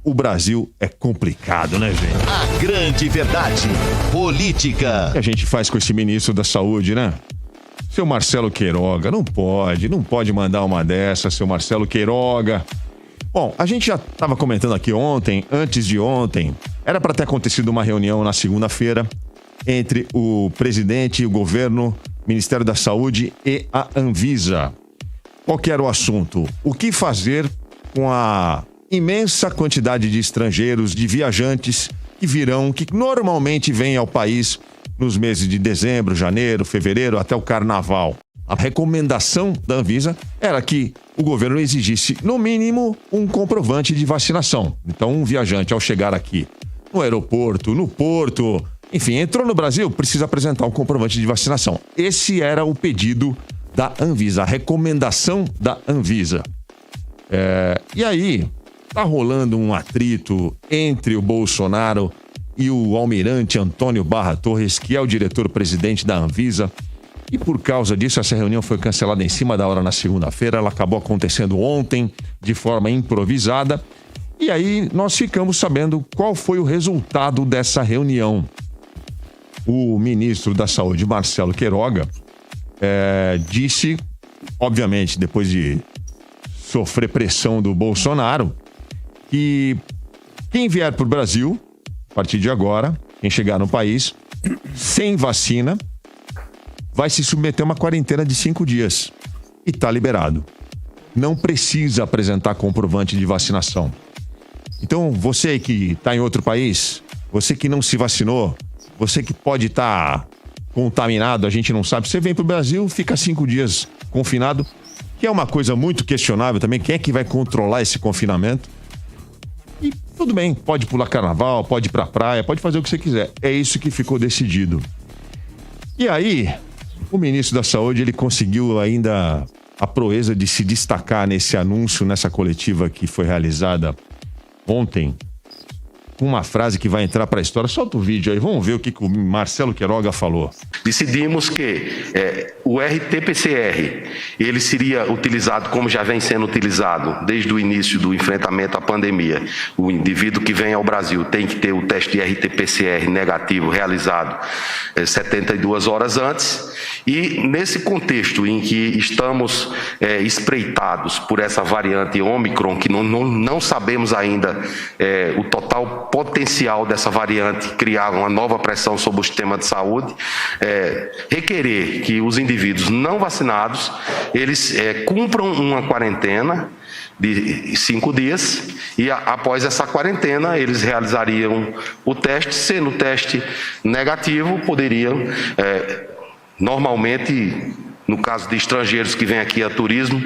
o Brasil é complicado, né, gente? A grande verdade, política. O que a gente faz com esse ministro da Saúde, né? Seu Marcelo Queiroga, não pode mandar uma dessa, seu Marcelo Queiroga. Bom, a gente já estava comentando aqui ontem, antes de ontem, era para ter acontecido uma reunião na segunda-feira entre o presidente, o governo, Ministério da Saúde e a Anvisa. Qual que era o assunto? O que fazer com a imensa quantidade de estrangeiros, de viajantes que normalmente vêm ao país nos meses de dezembro, janeiro, fevereiro, até o carnaval. A recomendação da Anvisa era que o governo exigisse, no mínimo, um comprovante de vacinação. Então, um viajante, ao chegar aqui no aeroporto, no porto, enfim, entrou no Brasil, precisa apresentar um comprovante de vacinação. Esse era o pedido da Anvisa, a recomendação da Anvisa. E aí, tá rolando um atrito entre o Bolsonaro e o almirante Antônio Barra Torres, que é o diretor-presidente da Anvisa. E por causa disso, essa reunião foi cancelada em cima da hora na segunda-feira. Ela acabou acontecendo ontem, de forma improvisada. E aí, nós ficamos sabendo qual foi o resultado dessa reunião. O ministro da Saúde, Marcelo Queiroga, disse, obviamente, depois de sofrer pressão do Bolsonaro, que quem vier para o Brasil, a partir de agora, quem chegar no país, sem vacina, vai se submeter a uma quarentena de 5 dias. E está liberado. Não precisa apresentar comprovante de vacinação. Então, você que está em outro país, você que não se vacinou, você que pode estar contaminado, a gente não sabe, você vem para o Brasil, fica 5 dias confinado, que é uma coisa muito questionável também. Quem é que vai controlar esse confinamento? E tudo bem, pode pular carnaval, pode ir pra praia, pode fazer o que você quiser. É isso que ficou decidido. E aí, o ministro da Saúde, ele conseguiu ainda a proeza de se destacar nesse anúncio, nessa coletiva que foi realizada ontem, com uma frase que vai entrar para a história. Solta o vídeo aí, vamos ver o que o Marcelo Queiroga falou. Decidimos que o RT-PCR, ele seria utilizado como já vem sendo utilizado desde o início do enfrentamento à pandemia. O indivíduo que vem ao Brasil tem que ter o teste de RT-PCR negativo realizado 72 horas antes. E nesse contexto em que estamos espreitados por essa variante Ômicron, que não sabemos ainda o total potencial dessa variante criar uma nova pressão sobre o sistema de saúde, requerer que os indivíduos não vacinados, eles cumpram uma quarentena de 5 dias e após essa quarentena eles realizariam o teste. Sendo o teste negativo, poderiam normalmente, no caso de estrangeiros que vêm aqui a turismo,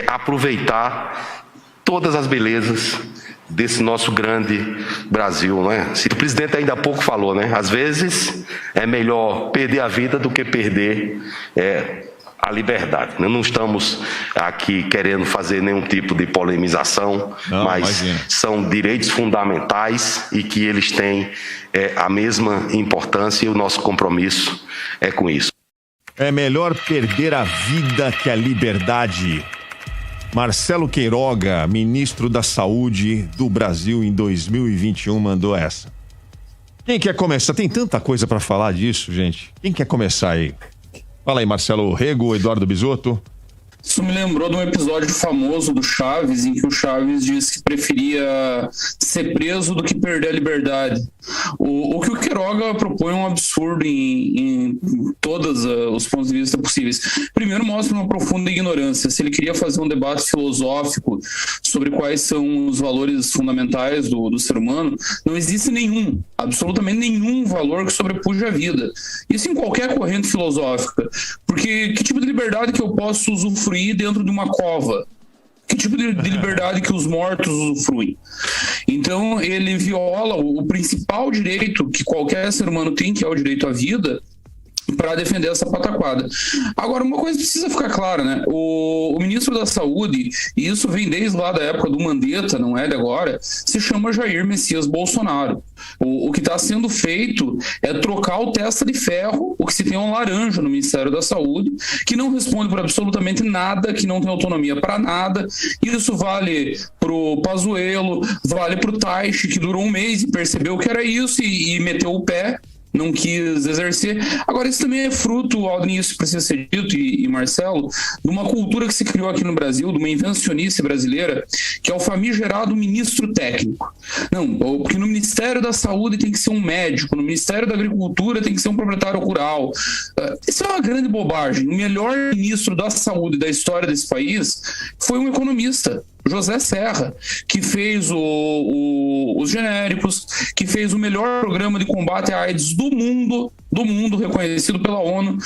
aproveitar todas as belezas desse nosso grande Brasil, não é? O presidente ainda há pouco falou, né? Às vezes é melhor perder a vida do que perder a liberdade. Não estamos aqui querendo fazer nenhum tipo de polemização, mas são direitos fundamentais e que eles têm a mesma importância, e o nosso compromisso é com isso. É melhor perder a vida que a liberdade. Marcelo Queiroga, ministro da Saúde do Brasil em 2021, mandou essa. Quem quer começar? Tem tanta coisa para falar disso, gente. Quem quer começar aí? Fala aí, Marcelo Rego, Eduardo Bisotto. Isso me lembrou de um episódio famoso do Chaves, em que o Chaves disse que preferia ser preso do que perder a liberdade. O que o Queiroga propõe é um absurdo em todos os pontos de vista possíveis. Primeiro, mostra uma profunda ignorância. Se ele queria fazer um debate filosófico sobre quais são os valores fundamentais do ser humano, não existe nenhum, absolutamente nenhum valor que sobrepuja a vida. Isso em qualquer corrente filosófica. Porque que tipo de liberdade que eu posso usufruir dentro de uma cova? Que tipo de liberdade que os mortos usufruem? Então, ele viola o principal direito que qualquer ser humano tem, que é o direito à vida, para defender essa pataquada. Agora, uma coisa precisa ficar clara, né? O ministro da Saúde, e isso vem desde lá da época do Mandetta, não é de agora, se chama Jair Messias Bolsonaro. O que está sendo feito é trocar o testa de ferro, o que se tem é um laranja no Ministério da Saúde, que não responde por absolutamente nada, que não tem autonomia para nada. Isso vale pro Pazuello, vale pro Taishi, que durou um mês e percebeu que era isso e meteu o pé, não quis exercer. Agora, isso também é fruto, Aldrin, isso precisa ser dito, e Marcelo, de uma cultura que se criou aqui no Brasil, de uma invencionice brasileira, que é o famigerado ministro técnico. Não, porque no Ministério da Saúde tem que ser um médico, no Ministério da Agricultura tem que ser um proprietário rural. Isso é uma grande bobagem. O melhor ministro da Saúde da história desse país foi um economista, José Serra, que fez os genéricos, que fez o melhor programa de combate à AIDS do mundo, reconhecido pela ONU.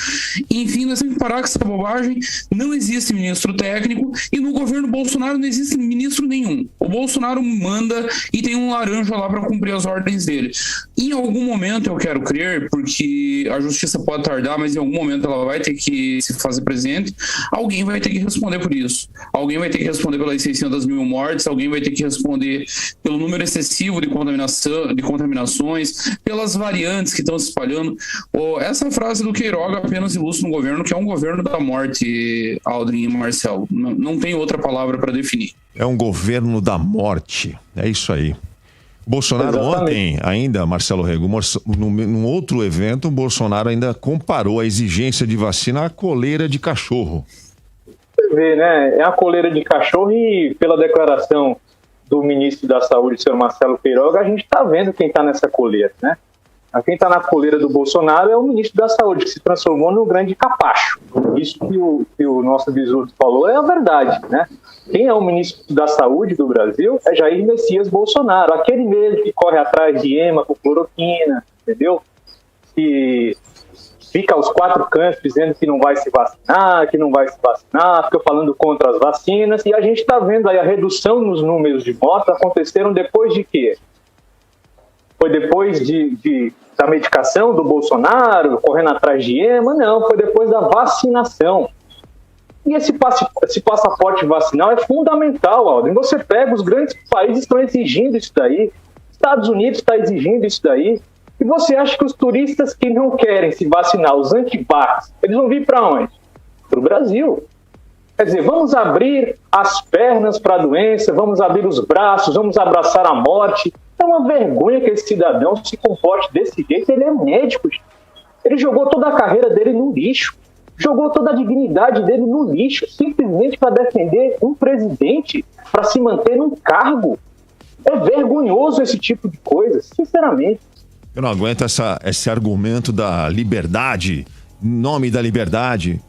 Enfim, nós temos que parar com essa bobagem. Não existe ministro técnico e no governo Bolsonaro não existe ministro nenhum. O Bolsonaro manda e tem um laranja lá para cumprir as ordens dele. Em algum momento, eu quero crer, porque a justiça pode tardar, mas em algum momento ela vai ter que se fazer presente, alguém vai ter que responder por isso. Alguém vai ter que responder pelas 600 mil mortes, alguém vai ter que responder pelo número excessivo de contaminações, pelas variantes que estão se espalhando. Essa frase do Queiroga apenas ilustra um governo que é um governo da morte, Aldrin e Marcelo. Não tem outra palavra para definir. É um governo da morte. É isso aí. Bolsonaro ontem ainda, Marcelo Rego, num outro evento, o Bolsonaro ainda comparou a exigência de vacina à coleira de cachorro. Você vê, né? É a coleira de cachorro e pela declaração do ministro da Saúde, senhor Marcelo Queiroga, a gente está vendo quem está nessa coleira, né? Quem está na coleira do Bolsonaro é o ministro da Saúde, que se transformou num grande capacho. Isso que o nosso Bisurdo falou é a verdade, né? Quem é o ministro da Saúde do Brasil é Jair Messias Bolsonaro, aquele mesmo que corre atrás de EMA com cloroquina, entendeu? Que fica aos 4 cantos dizendo que não vai se vacinar, fica falando contra as vacinas, e a gente está vendo aí a redução nos números de mortes aconteceram depois de quê? Foi depois da medicação do Bolsonaro, correndo atrás de EMA? Não, foi depois da vacinação. E esse passaporte vacinal é fundamental, Aldo. Você pega, os grandes países estão exigindo isso daí, Estados Unidos está exigindo isso daí, e você acha que os turistas que não querem se vacinar, os antivax, eles vão vir para onde? Para o Brasil. Quer dizer, vamos abrir as pernas para a doença, vamos abrir os braços, vamos abraçar a morte. É uma vergonha que esse cidadão se comporte desse jeito. Ele é médico. Ele jogou toda a carreira dele no lixo. Jogou toda a dignidade dele no lixo, simplesmente para defender um presidente, para se manter num cargo. É vergonhoso esse tipo de coisa, sinceramente. Eu não aguento esse argumento da liberdade, em nome da liberdade.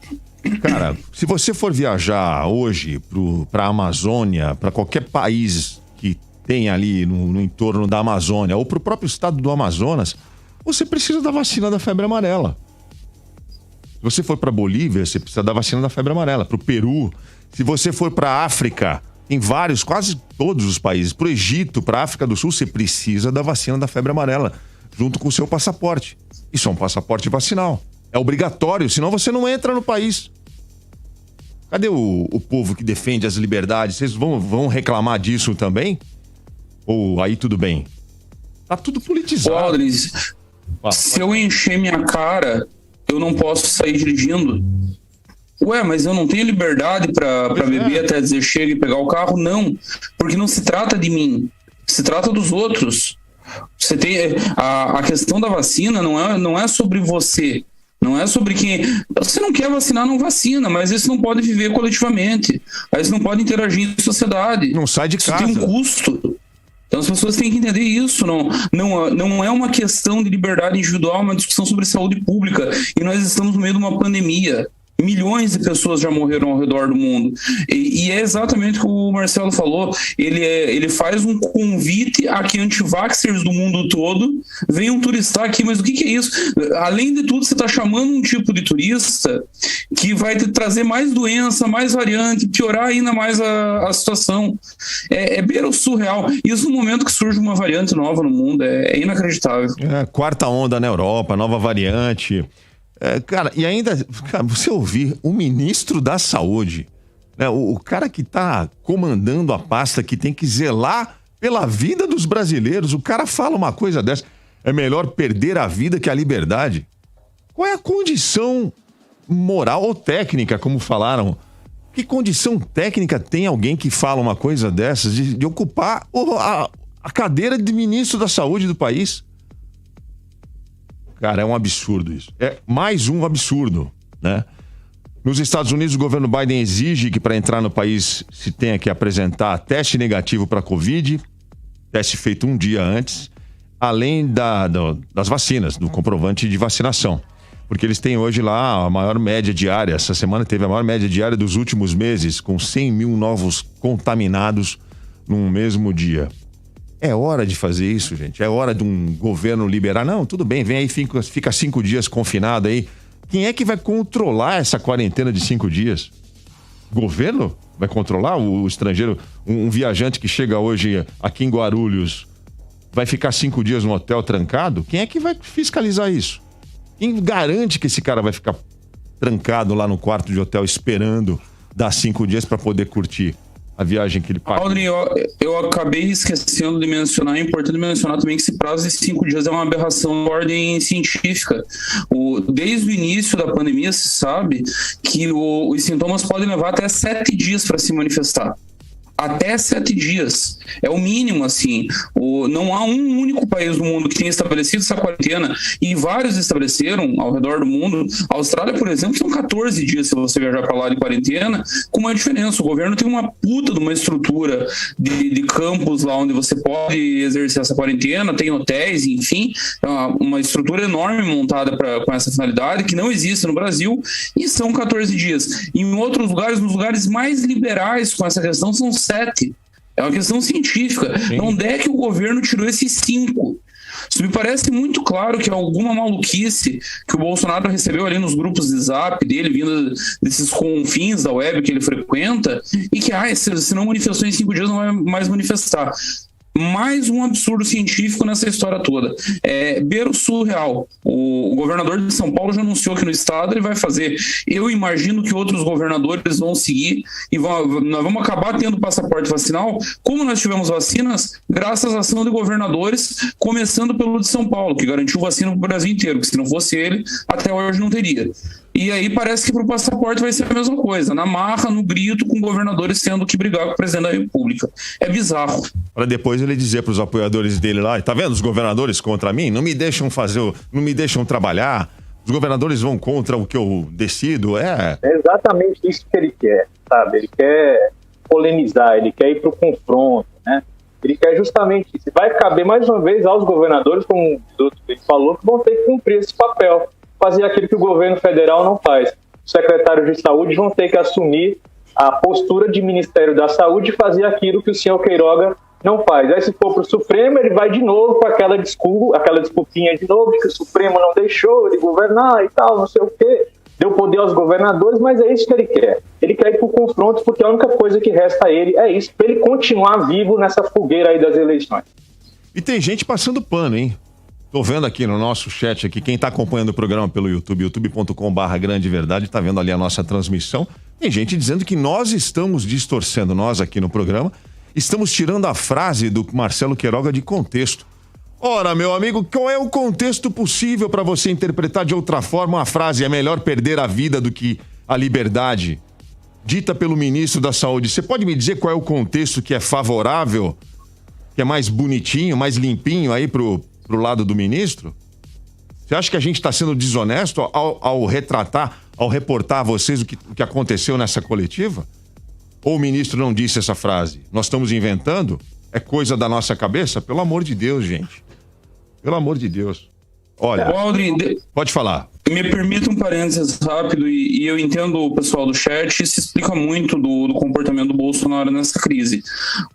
Cara, se você for viajar hoje para a Amazônia, para qualquer país que tem ali no entorno da Amazônia, ou para o próprio estado do Amazonas, você precisa da vacina da febre amarela. Se você for para Bolívia, você precisa da vacina da febre amarela. Para o Peru, se você for para a África, em quase todos os países, para o Egito, para a África do Sul, você precisa da vacina da febre amarela, junto com o seu passaporte. Isso é um passaporte vacinal. É obrigatório, senão você não entra no país. Cadê o povo que defende as liberdades? Vocês vão reclamar disso também? Ou aí tudo bem? Tá tudo politizado. Aldrin, se eu encher minha cara, eu não posso sair dirigindo. Ué, mas eu não tenho liberdade para beber até dizer chega e pegar o carro? Não, porque não se trata de mim, se trata dos outros. Você tem a questão da vacina não é sobre você, não é sobre quem. Você não quer vacinar, não vacina, mas isso não pode viver coletivamente, aí você não pode interagir em sociedade. Não sai de casa. Isso tem um custo. Então as pessoas têm que entender isso. Não é uma questão de liberdade individual, é uma discussão sobre saúde pública. E nós estamos no meio de uma pandemia. Milhões de pessoas já morreram ao redor do mundo. E é exatamente o que o Marcelo falou. Ele faz um convite a que antivaxxers do mundo todo venham turistar aqui. Mas o que é isso? Além de tudo, você está chamando um tipo de turista que vai trazer mais doença, mais variante, piorar ainda mais a situação. É beira o surreal. Isso no momento que surge uma variante nova no mundo é inacreditável. Quarta onda na Europa, nova variante. Cara, e ainda, você ouvir o ministro da Saúde, né, o cara que tá comandando a pasta, que tem que zelar pela vida dos brasileiros, o cara fala uma coisa dessa, é melhor perder a vida que a liberdade. Qual é a condição moral ou técnica, como falaram? Que condição técnica tem alguém que fala uma coisa dessas de ocupar a cadeira de ministro da Saúde do país? Cara, é um absurdo isso. É mais um absurdo, né? Nos Estados Unidos, o governo Biden exige que para entrar no país se tenha que apresentar teste negativo para Covid, teste feito um dia antes, além das vacinas, do comprovante de vacinação. Porque eles têm hoje lá a maior média diária, essa semana teve a maior média diária dos últimos meses, com 100 mil novos contaminados num mesmo dia. É hora de fazer isso, gente. É hora de um governo liberar. Não, tudo bem, vem aí, fica 5 dias confinado aí. Quem é que vai controlar essa quarentena de 5 dias? O governo vai controlar o estrangeiro? Um viajante que chega hoje aqui em Guarulhos vai ficar 5 dias no hotel trancado? Quem é que vai fiscalizar isso? Quem garante que esse cara vai ficar trancado lá no quarto de hotel esperando dar 5 dias para poder curtir a viagem que ele paga? Aldrin, eu acabei esquecendo de mencionar, é importante mencionar também que esse prazo de 5 dias é uma aberração de ordem científica. Desde o início da pandemia se sabe que os sintomas podem levar até 7 dias para se manifestar. Até 7 dias. É o mínimo, assim. Não há um único país do mundo que tenha estabelecido essa quarentena, e vários estabeleceram ao redor do mundo. A Austrália, por exemplo, são 14 dias se você viajar para lá de quarentena, com uma diferença. O governo tem uma puta de uma estrutura de campos lá onde você pode exercer essa quarentena, tem hotéis, enfim, uma estrutura enorme montada com essa finalidade, que não existe no Brasil, e são 14 dias. Em outros lugares, nos lugares mais liberais com essa questão, são 7. É uma questão científica. Sim. Onde é que o governo tirou esses 5? Isso me parece muito claro que é alguma maluquice que o Bolsonaro recebeu ali nos grupos de zap dele, vindo desses confins da web que ele frequenta, e que, se não manifestou em 5 dias, não vai mais manifestar. Mais um absurdo científico nessa história toda. Beira o surreal. O governador de São Paulo já anunciou que no estado ele vai fazer. Eu imagino que outros governadores vão seguir e nós vamos acabar tendo passaporte vacinal, como nós tivemos vacinas, graças à ação de governadores, começando pelo de São Paulo, que garantiu vacina para o Brasil inteiro, que se não fosse ele, até hoje não teria. E aí parece que para o passaporte vai ser a mesma coisa, na marra, no grito, com governadores tendo que brigar com o presidente da República. É bizarro. Para depois ele dizer para os apoiadores dele lá, tá vendo os governadores contra mim? Não me deixam não me deixam trabalhar, os governadores vão contra o que eu decido, É exatamente isso que ele quer, sabe? Ele quer polemizar, ele quer ir para o confronto, né? Ele quer justamente isso. Vai caber mais uma vez aos governadores, como ele falou, que vão ter que cumprir esse papel, fazer aquilo que o governo federal não faz. Os secretários de saúde vão ter que assumir a postura de Ministério da Saúde e fazer aquilo que o senhor Queiroga não faz. Aí se for para o Supremo, ele vai de novo com aquela desculpinha de novo, que o Supremo não deixou ele governar e tal, não sei o quê. Deu poder aos governadores, mas é isso que ele quer. Ele quer ir para o confronto, porque a única coisa que resta a ele é isso, para ele continuar vivo nessa fogueira aí das eleições. E tem gente passando pano, hein? Tô vendo aqui no nosso chat aqui, quem tá acompanhando o programa pelo YouTube, youtube.com/Grande Verdade, tá vendo ali a nossa transmissão. Tem gente dizendo que nós estamos distorcendo, nós aqui no programa, estamos tirando a frase do Marcelo Queiroga de contexto. Ora, meu amigo, qual é o contexto possível para você interpretar de outra forma uma frase é melhor perder a vida do que a liberdade, dita pelo ministro da Saúde? Você pode me dizer qual é o contexto que é favorável, que é mais bonitinho, mais limpinho aí pro lado do ministro? Você acha que a gente está sendo desonesto ao reportar a vocês o que aconteceu nessa coletiva? Ou o ministro não disse essa frase? Nós estamos inventando? É coisa da nossa cabeça? Pelo amor de Deus, gente. Pelo amor de Deus. Olha, Aldrin, pode falar. Me permita um parênteses rápido, e eu entendo o pessoal do chat, isso explica muito do comportamento do Bolsonaro nessa crise.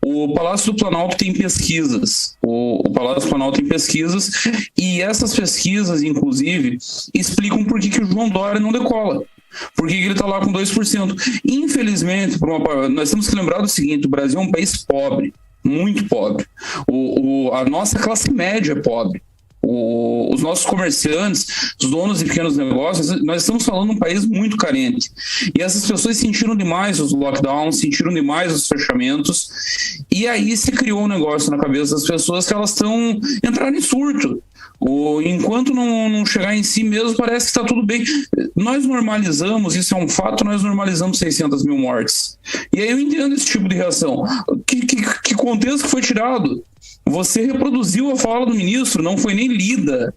O Palácio do Planalto tem pesquisas, o Palácio do Planalto tem pesquisas, e essas pesquisas, inclusive, explicam por que o João Dória não decola. Por que ele está lá com 2%? Infelizmente, nós temos que lembrar do seguinte: o Brasil é um país pobre, muito pobre. A nossa classe média é pobre. Os nossos comerciantes, os donos de pequenos negócios, nós estamos falando de um país muito carente. E essas pessoas sentiram demais os lockdowns, sentiram demais os fechamentos, e aí se criou um negócio na cabeça das pessoas que elas estão entrando em surto. Enquanto não chegar em si mesmo, parece que está tudo bem. Nós normalizamos, isso é um fato, nós normalizamos 600 mil mortes. E aí eu entendo esse tipo de reação. Que contexto que foi tirado? Você reproduziu a fala do ministro, não foi nem lida.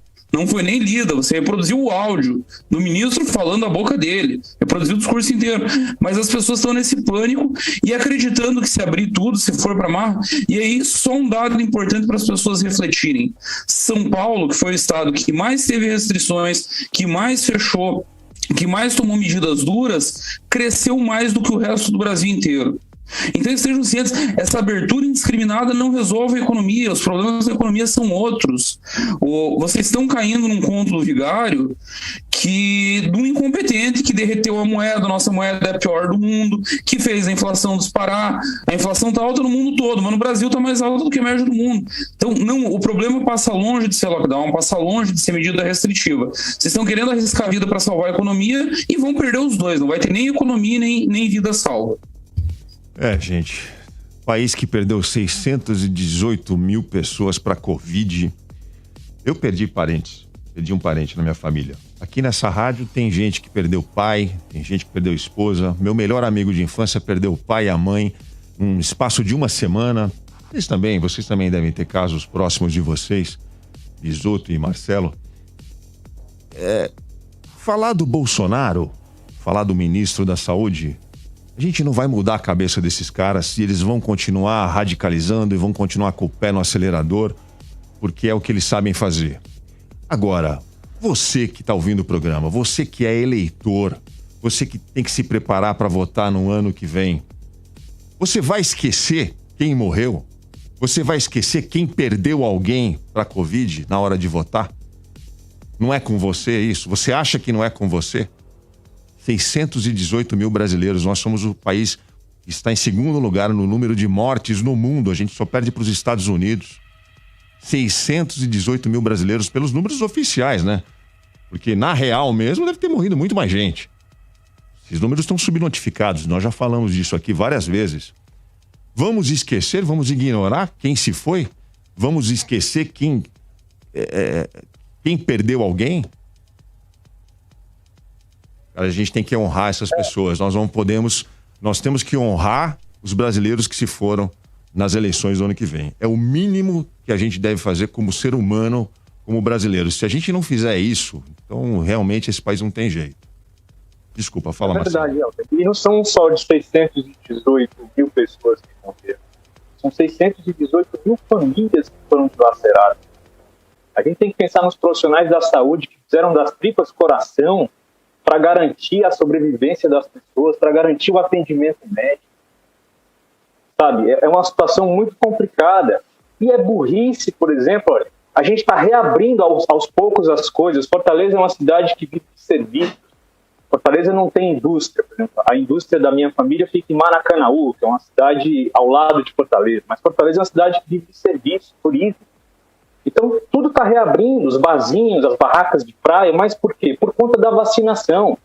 Você reproduziu o áudio do ministro falando a boca dele, reproduziu o discurso inteiro. Mas as pessoas estão nesse pânico e acreditando que se abrir tudo, se for para mar. E aí, só um dado importante para as pessoas refletirem. São Paulo, que foi o estado que mais teve restrições, que mais fechou, que mais tomou medidas duras, cresceu mais do que o resto do Brasil inteiro. Então estejam cientes, essa abertura indiscriminada não resolve a economia, os problemas da economia são outros. Vocês estão caindo num conto do vigário de um incompetente que derreteu a moeda, nossa moeda é a pior do mundo, que fez a inflação disparar. A inflação está alta no mundo todo, mas no Brasil está mais alta do que a média do mundo. Então, o problema passa longe de ser lockdown, passa longe de ser medida restritiva. Vocês estão querendo arriscar a vida para salvar a economia e vão perder os dois, não vai ter nem economia nem vida salva. Gente, país que perdeu 618 mil pessoas para a Covid. Eu perdi um parente na minha família. Aqui nessa rádio tem gente que perdeu pai, tem gente que perdeu esposa. Meu melhor amigo de infância perdeu o pai e a mãe num espaço de uma semana. Vocês também devem ter casos próximos de vocês, Bisotto e Marcelo. Falar do Bolsonaro, falar do ministro da Saúde, a gente não vai mudar a cabeça desses caras e eles vão continuar radicalizando e vão continuar com o pé no acelerador, porque é o que eles sabem fazer. Agora, você que está ouvindo o programa, você que é eleitor, você que tem que se preparar para votar no ano que vem, você vai esquecer quem morreu? Você vai esquecer quem perdeu alguém para a Covid na hora de votar? Não é com você isso? Você acha que não é com você? 618 mil brasileiros. Nós somos o país que está em segundo lugar no número de mortes no mundo. A gente só perde para os Estados Unidos. 618 mil brasileiros pelos números oficiais, né? Porque na real mesmo deve ter morrido muito mais gente. Esses números estão subnotificados. Nós já falamos disso aqui várias vezes. Vamos esquecer, vamos ignorar quem se foi? Vamos esquecer quem perdeu alguém? A gente tem que honrar essas pessoas. Nós temos que honrar os brasileiros que se foram nas eleições do ano que vem. É o mínimo que a gente deve fazer como ser humano, como brasileiro. Se a gente não fizer isso, então realmente esse país não tem jeito. Desculpa, fala, Marcelo. É verdade, Elton. E não são só de 618 mil pessoas que morreram. São 618 mil famílias que foram dilaceradas. A gente tem que pensar nos profissionais da saúde que fizeram das tripas coração para garantir a sobrevivência das pessoas, para garantir o atendimento médico. Sabe, é uma situação muito complicada. E é burrice, por exemplo, olha, a gente está reabrindo aos poucos as coisas. Fortaleza é uma cidade que vive de serviços. Fortaleza não tem indústria, por exemplo. A indústria da minha família fica em Maracanaú, que é uma cidade ao lado de Fortaleza. Mas Fortaleza é uma cidade que vive de serviço, turismo. Então, tudo está reabrindo, os barzinhos, as barracas de praia, mas por quê? Por conta da vacinação.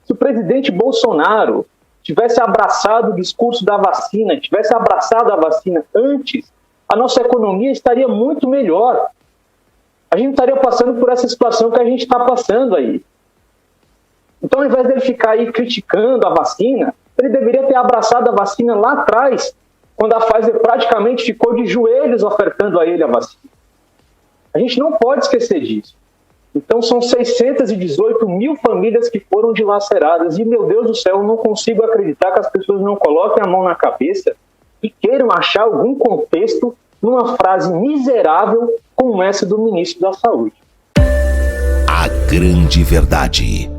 Se o presidente Bolsonaro tivesse abraçado o discurso da vacina, tivesse abraçado a vacina antes, a nossa economia estaria muito melhor. A gente estaria passando por essa situação que a gente está passando aí. Então, ao invés dele ficar aí criticando a vacina, ele deveria ter abraçado a vacina lá atrás, quando a Pfizer praticamente ficou de joelhos ofertando a ele a vacina. A gente não pode esquecer disso. Então, são 618 mil famílias que foram dilaceradas. E, meu Deus do céu, eu não consigo acreditar que as pessoas não coloquem a mão na cabeça e queiram achar algum contexto numa frase miserável como essa do ministro da Saúde. A grande verdade.